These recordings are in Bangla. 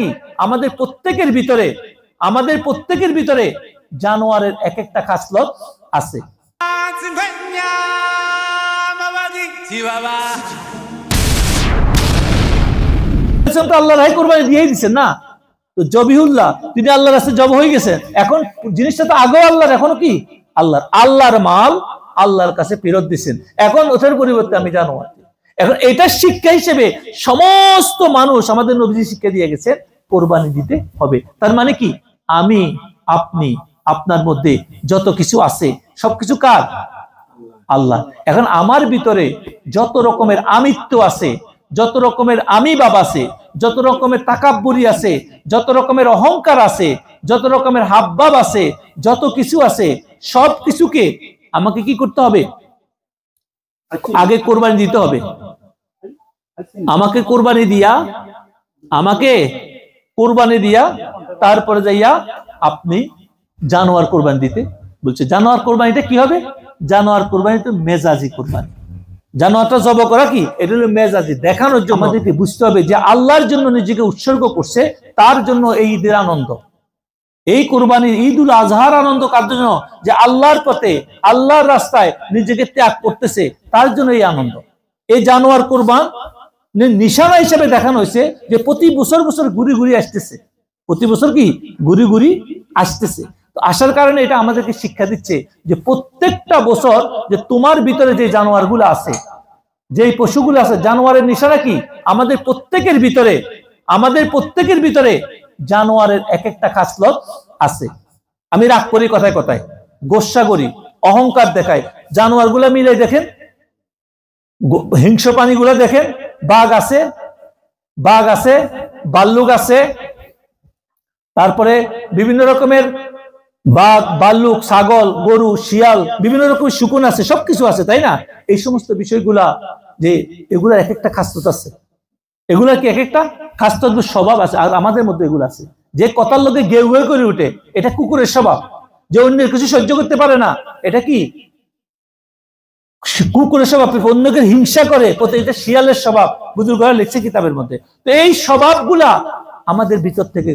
কি আমাদের প্রত্যেকের ভিতরে জানোয়ারের এক একটা খাসলত আছে। আল্লাহ রায় কোরবানি দিয়েই দিচ্ছেন না, তো জবিহুল্লাহ তিনি আল্লাহর রাস্তায় জব হয়ে গেছেন। এখন জিনিসটা তো আগেও আল্লাহর, এখনো কি আল্লাহর মাল আল্লাহর কাছে ফেরত দিচ্ছেন। এখন ওটার পরিবর্তে আমি জানোয়ার। এখন এটা শিক্ষা হিসেবে সমস্ত মানুষ, আমাদের নবীজি শিক্ষা দিয়ে গেছেন কোরবানি দিতে হবে। তার মানে কি আমি, আপনি, আপনার মধ্যে যত কিছু আছে সবকিছু কার? আল্লাহ। এখন আমার ভিতরে যত রকমের আমিত্ব আছে, যত রকমের আমি বাবা আছে, যত রকমের তাকাব্বুরি আছে, যত রকমের অহংকার আছে, যত রকমের হাবভাব আছে, যত কিছু আছে, সব কিছুকে আমাকে কি করতে হবে? আগে কোরবানি দিতে হবে। আমাকে কোরবানি দিয়া তারপরে যাইয়া আপনি জানোয়ার কোরবানি দিতে বলছে। জানোয়ার কোরবানিটা কি হবে? জানোয়ার কোরবানি তো মেজাজি কোরবানি। জানোয়ারটা জবাই করা কি? এটা হলো মেজাজি, দেখানোর জন্য। আমাদেরকে বুঝতে হবে যে আল্লাহর জন্য নিজেকে উৎসর্গ করছে, তার জন্য এই ঈদের আনন্দ, এই কোরবানির ঈদুল আজহার আনন্দ কার জন্য? যে আল্লাহর পথে, আল্লাহর রাস্তায় নিজেকে ত্যাগ করতেছে, তার জন্য এই আনন্দ। এই জানোয়ার কোরবান নিশানা হিসেবে দেখানো হয়েছে যে প্রতি বছর ঘুরি ঘুরি আসতেছে, প্রতি বছর কি ঘুরি ঘুরি আসতেছে। তো আসার কারণে এটা আমাদেরকে শিক্ষা দিচ্ছে যে প্রত্যেকটা বছর যে তোমার ভিতরে যে জানোয়ারগুলো আছে, যে পশুগুলো আছে, জানোয়ারের নিশানা কি? আমাদের প্রত্যেকের ভিতরে জানোয়ারের এক একটা খাসলত আছে। আমি রাগ করি কথায় কথায়, গোস্বা করি, অহংকার দেখাই। জানোয়ারগুলো মিলে দেখেন, হিংস্র প্রাণীগুলো দেখেন, বাঘ আছে, ভাল্লুক আছে, তারপরে বিভিন্ন রকমের বাঘ, ভাল্লুক, ছাগল, গরু, শিয়াল, বিভিন্ন রকমের শকুন আছে, সবকিছু আছে, তাই না? এই সমস্ত বিষয়গুলা যে এগুলার এক একটা খাসলত আছে, এগুলার কি এক একটা খাসলত স্বভাব আছে। আর আমাদের মধ্যে এগুলো আছে, যে কথার লোকে গেউ গেউ করে উঠে, এটা কুকুরের স্বভাব। যে অন্যের কিছু সহ্য করতে পারে না, এটা কি কুকুরের স্বভাব। অন্যকে হিংসা করে, এটা শিয়ালের স্বভাব, বুজুর্গরা লিখছে কিতাবের মধ্যে। তো এই স্বভাবগুলা আমাদের ভিতর থেকে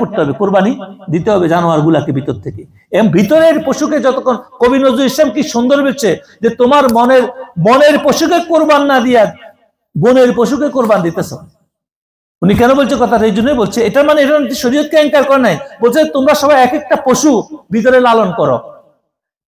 করতে হবে, কোরবানি দিতে হবে জানোয়ার গুলাকে ভিতর থেকে। এবং ভিতরের পশুকে যতক্ষণ, কবি নজরুল ইসলাম কি সুন্দর বলছে যে তোমার মনের পশুকে কোরবান না দিয়া বনের পশুকে কোরবান দিতেছ। উনি কেন বলছে কথাটা? এই জন্যই বলছে, এটা মানে এটা শরীয়তকে অ্যাঙ্কার করে নাই। বলছে তোমরা সবাই এক একটা পশু ভিতরে লালন করো,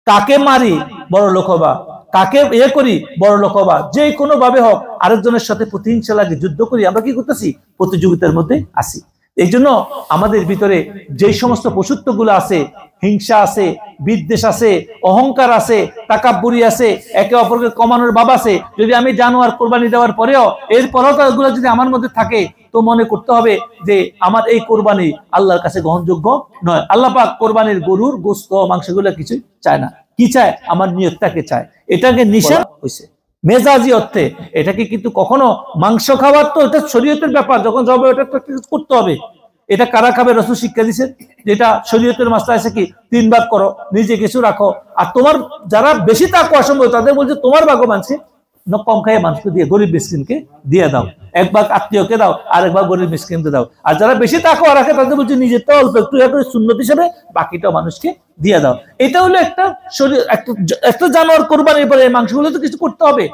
কাকে মারি বড় লোক হবা, কাকে করি বড় লোক হবা, যে কোনো ভাবে হোক আরেকজনের সাথে প্রতিহিংসা লাগে, যুদ্ধ করি, আমরা কি করতেছি? প্রতিযোগিতার মধ্যে আসি। এই জন্য আমাদের ভিতরে যে সমস্ত পশুত্বগুলো আছে, হিংসা আছে, বিদ্বেষ আছে, অহংকার আছে, তাকাব্বুরি আছে, একে অপরকে কমানোর ভাব আছে, যদি আমি জানোয়ার কোরবানি দেওয়ার পরেও এরপরও এগুলো যদি আমার মধ্যে থাকে, তো মনে করতে হবে যে আমার এই কোরবানি আল্লাহর কাছে গ্রহণযোগ্য নয়। আল্লাহ পাক কোরবানির গরুর গোশত, মাংসগুলো কিছুই চায় না। কি চায়? আমার নিয়তটাকে চায়। এটাকে নিষেধ হয়েছে মেজাজি অর্থে। এটাকে কিন্তু কখনো মাংস খাওয়ার তো এটা শরীয়তের ব্যাপার, যখন যাবে ওটা করতে হবে। এটা কারা খাবে? রাসূল শিক্ষা দিয়েছেন, যেটা শরীয়তের মাসলা আছে কি 3 ভাগ করো, নিজে কিছু রাখো, আর তোমার যারা বেশি তাকওয়া সম্ভব তাদের বলছে তোমার ভাগও মানছে কম খাইয়ে মানুষকে দিয়ে গরিব মিসকিনকে দিয়ে দাও, 1 ভাগ আত্মীয়কে দাও, আর 1 ভাগ গরিব মিসকিনকে দাও। আর যারা বেশি তাকওয়া রাখে তাদের বলছে নিজেরটা অল্প একটু সুন্নত হিসেবে বাকিটাও মানুষকে দিয়ে দাও। এটা হলো একটা জানোয়ার কোরবানির পরে এই মাংসগুলো তো কিছু করতে হবে,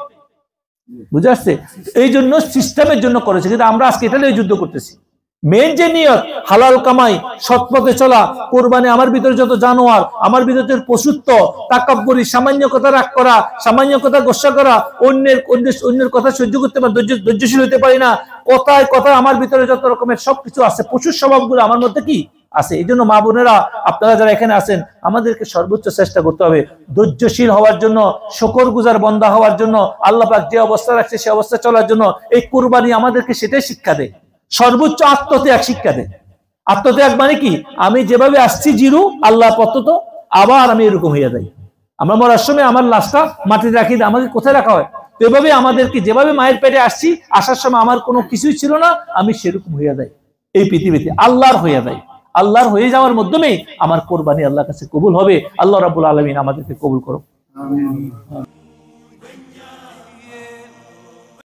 বুঝে আসছে? এই জন্য সিস্টেমের জন্য করেছে, কিন্তু আমরা আজকে এটা নিয়ে যুদ্ধ করতেছি। মেন যে নিয়ত হালাল কামাই, সৎ পথে চলা, কোরবানি, আমার ভিতরে যত জানোয়ার, আমার ভিতরে পশুত্ব, তাকাব্বুরি, সামান্য কথা রাগ করা, সামান্য কথা গোস্বা করা, অন্যের কথা সহ্য করতে পারি, ধৈর্যশীল হতে পারি না, কথায় কথায় আমার ভিতরে যত রকমের সবকিছু আছে, পশুর স্বভাবগুলো আমার মধ্যে কি আছে। এই জন্য মা বোনেরা, আপনারা যারা এখানে আছেন, আমাদেরকে সর্বোচ্চ চেষ্টা করতে হবে ধৈর্যশীল হওয়ার জন্য, শুকরগুজার বান্দা হওয়ার জন্য, আল্লাহ পাক যে অবস্থা রাখছে সে অবস্থা চলার জন্য। এই কুরবানি আমাদেরকে সেটাই শিক্ষা দেয়, সর্বোচ্চ আত্মত্যাগ শিক্ষা দেয়। আত্মত্যাগ মানে কি? আমি যেভাবে আসছি জিরু আল্লাহ পথত, আবার আমি এরকম হইয়া যাই। আমরা মরার সময় আমার লাশটা মাটিতে রাখি, আমাকে কোথায় রাখা হয়? তো এভাবে আমাদেরকে, যেভাবে মায়ের পেটে আসছি, আসার সময় আমার কোনো কিছুই ছিল না, আমি সেরকম হইয়া যাই এই পৃথিবীতে, আল্লাহর হইয়া যাই। আল্লাহর হয়ে যাওয়ার মাধ্যমেই আমার কোরবানি আল্লাহর কাছে কবুল হবে। আল্লাহ রাব্বুল আলামিন আমাদেরকে কবুল করুন।